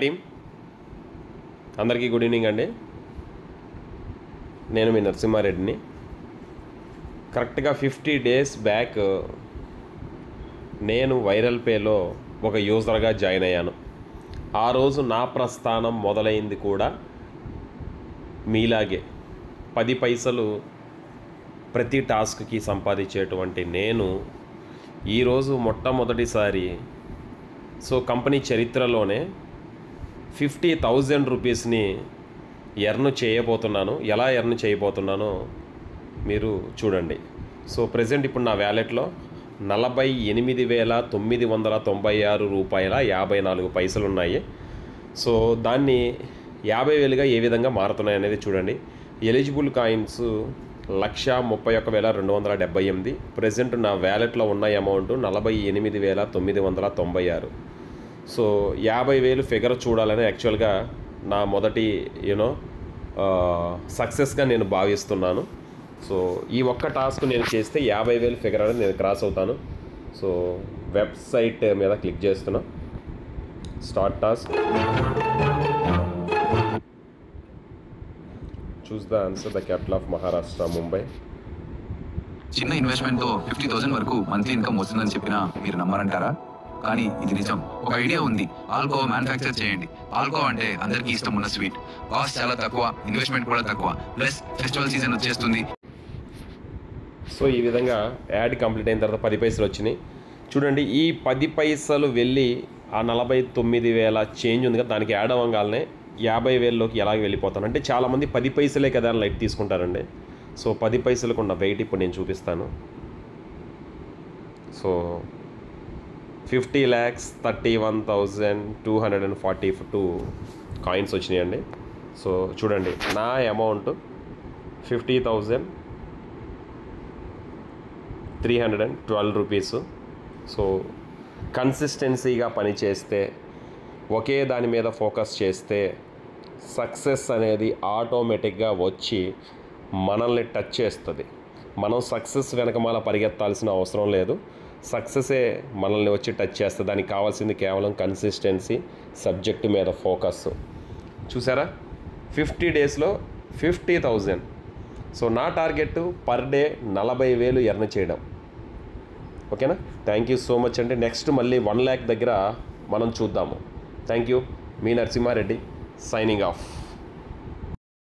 Team అందరికీ good evening అండి. నేను మీ నరసింహారెడ్డిని. కరెక్ట్గా 50 డేస్ బ్యాక్ నేను వైరల్ పేలో ఒక యూజర్గా జాయిన్ అయ్యాను. ఆ రోజు నా ప్రస్థానం మొదలైంది కూడా మీలాగే 10 పైసలు ప్రతి టాస్క్కి సంపాదించేటువంటి నేను ఈరోజు మొట్టమొదటిసారి కంపెనీ చరిత్రలోనే 50,000 రూపీస్ని ఎర్న్ చేయబోతున్నాను. ఎలా ఎర్న్ చేయబోతున్నానో మీరు చూడండి. ప్రజెంట్ ఇప్పుడు నా వ్యాలెట్లో 48,996 రూపాయల 54 పైసలు ఉన్నాయి. దాన్ని 50,000గా ఏ విధంగా మారుతున్నాయి అనేది చూడండి. Eligible coins 131,278. ప్రజెంట్ నా వ్యాలెట్లో ఉన్న అమౌంట్ 48,996. 50,000 ఫిగర్ చూడాలని యాక్చువల్గా నా మొదటి సక్సెస్గా నేను భావిస్తున్నాను. ఈ ఒక్క టాస్క్ నేను చేస్తే 50,000 ఫిగర్ అనేది నేను క్రాస్ అవుతాను. వెబ్సైట్ మీద క్లిక్ చేస్తున్నా. Start task. Choose the answer. The capital of Maharashtra Mumbai. చిన్న ఇన్వెస్ట్మెంట్తో 50,000 వరకు మంత్లీ ఇన్కమ్ వస్తుందని చెప్పినా మీరు నమ్మరంటారా? కానీ ఇది నిజం. ఒక ఐడియా ఉంది. పాల్కోవా మ్యానుఫ్యాక్చర్ చేయండి. పాల్కోవా అంటే అందరికీ ఇష్టం ఉన్న స్వీట్. కాస్ట్ చాలా తక్కువ, ఇన్వెస్ట్మెంట్ కూడా తక్కువ, ప్లస్ ఫెస్టివల్ సీజన్ వచ్చేస్తుంది. ఈ విధంగా యాడ్ కంప్లీట్ అయిన తర్వాత 10 పైసలు వచ్చినాయి. చూడండి, ఈ 10 పైసలు వెళ్ళి ఆ 49,000 చేంజ్ ఉంది కదా, దానికి యాడ్ అవ్వగానే 50,000లోకి ఎలాగ వెళ్ళిపోతాను అంటే చాలామంది 10 పైసలే కదా అని లైట్ తీసుకుంటారండి. 10 పైసలకు ఉన్న వెయిట్ ఇప్పుడు నేను చూపిస్తాను. 50,31,242 కాయిన్స్ వచ్చినాయండి. చూడండి, నా అమౌంట్ 50,312 రూపీస్. కన్సిస్టెన్సీగా పనిచేస్తే, ఒకే దాని మీద ఫోకస్ చేస్తే సక్సెస్ అనేది ఆటోమేటిక్గా వచ్చి మనల్ని టచ్ చేస్తుంది. మనం సక్సెస్ వెనకమాల పరిగెత్తాల్సిన అవసరం లేదు. సక్సెసే మనల్ని వచ్చి టచ్ చేస్తుంది. దానికి కావాల్సింది కేవలం కన్సిస్టెన్సీ, సబ్జెక్ట్ మీద ఫోకస్. చూసారా, 50 డేస్లో 50,000. నా టార్గెట్ పర్ డే 40,000 ఎర్న్ చేయడం. ఓకేనా? థ్యాంక్ యూ సో మచ్ అండి. నెక్స్ట్ మళ్ళీ 1 lakh దగ్గర మనం చూద్దాము. Thank you. Me Narasimha Reddy signing off.